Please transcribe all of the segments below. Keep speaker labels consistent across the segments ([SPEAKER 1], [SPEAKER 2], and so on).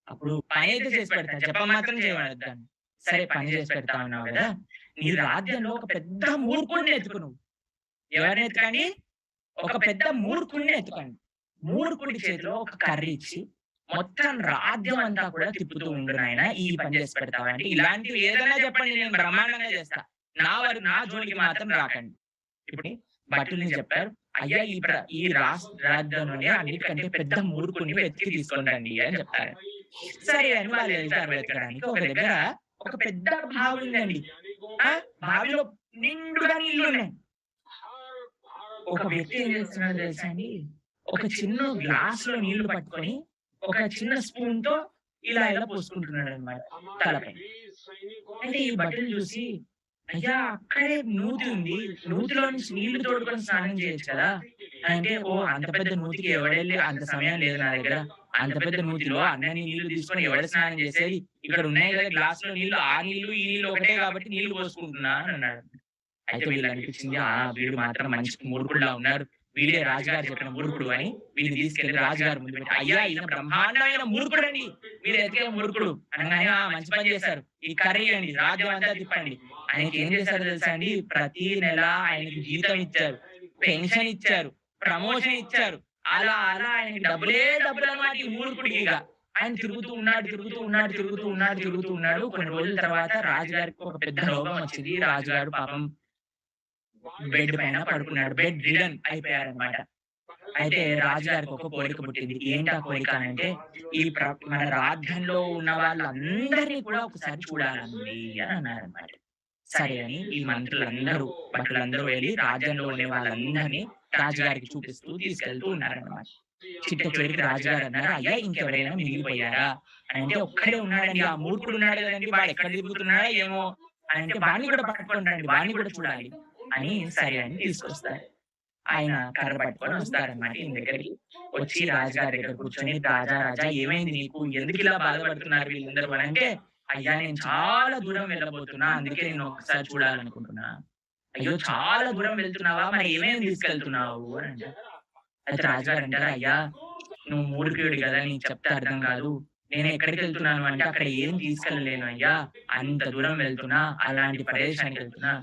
[SPEAKER 1] అప్పుడు పనైతే చేసి పెడతా. జపం మాత్రం చేయమనొద్దని. సరే పని చేసి పెడతా అన్నావు గదా! నీ రాజ్యంలో ఒక పెద్ద మూర్ఖుడిని ఎతుకు నువ్వు. ఎవరిని ఎతకండి? ఒక పెద్ద మూర్ఖుడిని ఎతకండి. మూర్ఖుడి చేతిలో ఒక కర్ర ఇచ్చి, మొత్తం రాజ్యం అంతా కూడా తిప్పుతూ ఉండు నాయనా ఈ పని చేసి పెడతావా అంటే, ఇలాంటివి ఏదైనా చెప్పండి నేను బ్రహ్మాండంగా చేస్తా. నా జోలికి మాత్రం రాకండి. ఇప్పుడు భటుల్ని చెప్పారు. అయ్యా ఈ రాజ్యంలోనే అన్నిటికంటే పెద్ద మూర్ఖుడిని వెతికి తీసుకొని రండి అని చెప్తారు. సరే అని వాళ్ళు వెళ్తారు వెతకడానికి. ఒక దగ్గర ఒక పెద్ద బావి ఉందండి. ఆ! బావిలో నిండుగా నీళ్లున్నాయి. ఒక వ్యక్తి ఏం చేస్తున్నాడో తెలుసా అండి? ఒక చిన్న గ్లాస్‌లో నీళ్లు పట్టుకొని, ఒక చిన్న స్పూన్‌తో ఇలా పోసుకుంటున్నాడన్నమాట తలపై. అయితే ఈ భటులు చూసి, "అయ్యా! అక్కడే నూతి ఉంది. నూతిలో నుంచి నీళ్లు తోడుకొని స్నానం చేయొచ్చు కదా!" అంటే, "ఓహ్! అంత పెద్ద నూతికి ఎవడెళ్ళి అంత సమయం లేదు నా దగ్గర. అంత పెద్ద నూతిలో అన్నన్ని నీళ్లు తీసుకొని ఎవడు స్నానం చేసేది? ఇక్కడ ఉన్నాయి కదా గ్లాస్‌లో నీళ్లు. ఆ నీళ్లు, ఈ నీళ్లు ఒకటే కాబట్టి నీళ్లు పోసుకుంటున్నా" అని అన్నాడు. అయితే వీళ్ళకనిపించింది వీడు మాత్రం మంచి మూర్ఖుడిలా ఉన్నాడు. వీడే రాజుగారు చెప్పిన మూర్ఖుడు అని వీడిని తీసుకెళ్ళి రాజుగారి ముందు పెట్టి, "అయ్యా! ఈయన బ్రహ్మాండమైన మూర్ఖుడండి. మీరు ఎతికే మూర్ఖుడు" అనగానే, మంచి పని చేశారు. ఈ కర్ర ఇయ్యండి. రాజ్యం అంతా తిప్పండి." ఆయనకి ఏం చేశారో తెలుసా అండి? ప్రతి నెల ఆయనకి జీతం ఇచ్చారు. పెన్షన్ ఇచ్చారు. ప్రమోషన్ ఇచ్చారు. అలా ఆయనకి డబ్బులే డబ్బులన్నమాట ఈ మూర్ఖుడికిగ. ఆయన తిరుగుతూ ఉన్నాడు. కొన్ని రోజుల తర్వాత రాజుగారికి ఒక పెద్ద రోగం వచ్చింది. రాజుగారు పాపం బెడ్ పైన పడుకున్నాడు. బెడ్ రిడన్ అయిపోయారన్నమాట. అయితే రాజుగారికి ఒక కోరిక పుట్టింది. ఏంటా కోరిక అనంటే, మన రాజ్యంలో ఉన్న వాళ్ళందరిని కూడా ఒకసారి చూడాలంది అని అన్నారన్నమాట. సరే అని ఈ మంత్రులందరూ, భటులందరూ వెళ్లి రాజ్యంలో ఉండే వాళ్ళందరిని రాజుగారికి చూపిస్తూ తీసుకెళ్తూ ఉన్నారన్నమాట. చిట్ట చివరికి రాజుగారు అన్నారు, "అయ్యా! ఇంకెవరైనా మిగిలిపోయారా?" అనంటే, "ఒక్కడే ఉన్నాడండి. ఆ మూర్ఖుడు ఉన్నాడు కదండీ! వాడెక్కడ తిరుగుతున్నాడో ఏమో" అనంటే, "వాడిని కూడా పట్టుకొని రండి. వాడిని కూడా చూడాలి" అని సరే అని తీసుకొస్తారు. ఆయన కర్ర పట్టుకొని వస్తారన్నమాట ఈయన దగ్గరికి. వచ్చి రాజుగారి దగ్గర కూర్చొని, రాజా ఏమైంది నీకు? ఎందుకిలా బాధపడుతున్నారు వీళ్ళందరూ అనంటే, "అయ్యా! నేను చాలా దూరం వెళ్ళబోతున్నా. అందుకే నిన్ను ఒక్కసారి చూడాలనుకుంటున్నా." "అయ్యో! చాలా దూరం వెళ్తున్నావా? మరి ఏమేమి తీసుకెళ్తున్నావు?" అని అంటారు. అయితే రాజుగారు అంటారు, "అయ్యా! నువ్వు మూర్ఖుడివి గదా! నీకు చెప్తే అర్థం కాదు. నేను ఎక్కడికెళ్తున్నాను అంటే అక్కడ ఏం తీసుకెళ్ళలేను అయ్యా. అంత దూరం వెళ్తున్నా. అలాంటి ప్రదేశానికెళ్తున్నా."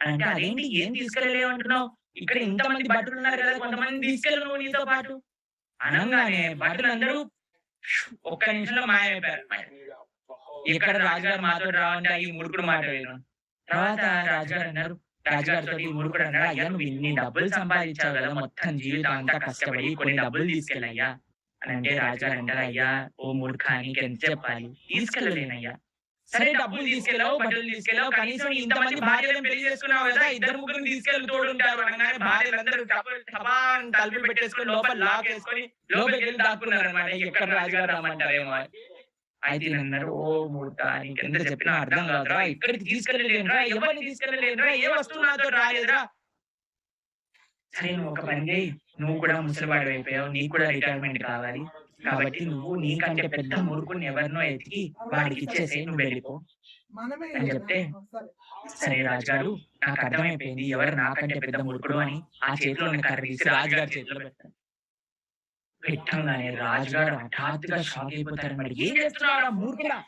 [SPEAKER 1] అనంటే, "అదేంటి ఏం తీసుకెళ్ళలేవు అంటున్నావు? ఇక్కడ ఇంతమంది భటులున్నారు గదా! కొంతమందిని తీసుకెళ్ళు నువ్వు నీతో పాటు." అనంగానే భటులందరూ ఒక్క నిమిషంలో మాయమైపోయారు. ఎక్కడ రాజుగారు మాతోటి రావంటే ఈ మూర్ఖుడు మాట విను. తర్వాత రాజుగారితోటి ఈ మూర్ఖుడు అన్నాడు, "అయ్యా! నువ్వు ఇన్ని డబ్బులు సంపాదించావు గదా! మొత్తం జీవితం అంతా కష్టపడి కొన్ని డబ్బులు తీసుకెళ్ళయ్యా." అనంటే రాజుగారు అంటారు, "అయ్యా! ఓ మూర్ఖా నీకెంత చెప్పాలి? తీసుకెళ్ళలేనయ్యా." "సరే డబ్బులు తీసుకెళ్ళావు, బట్టలు తీసుకెళ్ళావు. కనీసం ఇంతమంది భార్యలను పెళ్లి చేసుకున్నావు గదా! ఇద్దరు ముగ్గురిని తీసుకెళ్ళి తోడుంటారు." అనగానే భార్యలందరూ టపాన్ తలుపులు పెట్టేసుకొని లోపల లాకేసుకొని లోపలికెళ్ళి దాక్కున్నారన్నమాట. ఎక్కడ రాజుగారు రమ్మంటారేమో అని. అయితే ఈయనన్నారు, "ఓ మూర్ఖా! నీకెంత చెప్పినా అర్థం కాదురా! ఎక్కడికి తీసుకెళ్ళలేనురా! ఎవరిని తీసుకెళ్ళలేనురా! ఏ వస్తువు నాతోటి రాలేదురా!" "సరే నువ్వు ఒక పని చెయ్యి. నువ్వు కూడా ముసలివాడివైపోయావు. నీకు కూడా రిటైర్మెంట్ కావాలి. కాబట్టి నువ్వు నీకంటే పెద్ద మూర్ఖుడిని ఎవరినో ఎతికి వాడికిచ్చేసేయి. నువ్వు వెళ్ళిపో" అని చెప్తే, "సరే రాజుగారు నాకు అర్థమైపోయింది. ఎవరు నాకంటే పెద్ద మూర్ఖుడు" అని ఆ చేతిలో ఉన్న కర్ర తీసి రాజుగారి చేతిలో పెడతారు. పెట్టంగానే రాజుగారు హఠాత్తుగా షాక్ అయిపోతారన్నమాట. "ఏం చేస్తున్నావురా మూర్ఖుడా?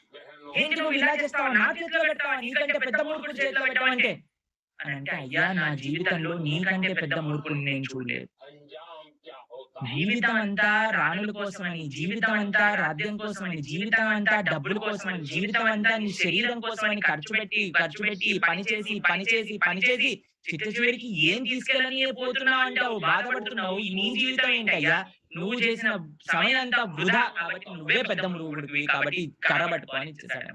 [SPEAKER 1] ఏంటి నువ్వు ఇలా చేస్తావా? నా చేతిలో పెడతావా? నీకంటే పెద్ద మూర్ఖుడి చేతిలో పెట్టమంటే" అనంటే, "అయ్యా! నా జీవితంలో నీకంటే పెద్ద మూర్ఖుడిని నేను చూడలేదు. జీవితం అంతా రాణుల కోసమని, జీవితం అంతా రాజ్యం కోసమని, జీవితం అంతా డబ్బుల కోసమని, జీవితం అంతా నీ శరీరం కోసమని ఖర్చు పెట్టి పని చేసి చిట్ట చివరికి ఏం తీసుకెళ్ళని పోతున్నావు అంటావు, బాధపడుతున్నావు. నీ జీవితం ఏంటయ్యా? నువ్వు చేసిన సమయం అంతా వృధా. కాబట్టి నువ్వే పెద్ద మూర్ఖుడివి. కాబట్టి కర్ర పట్టుకో" అని ఇచ్చేసాడు.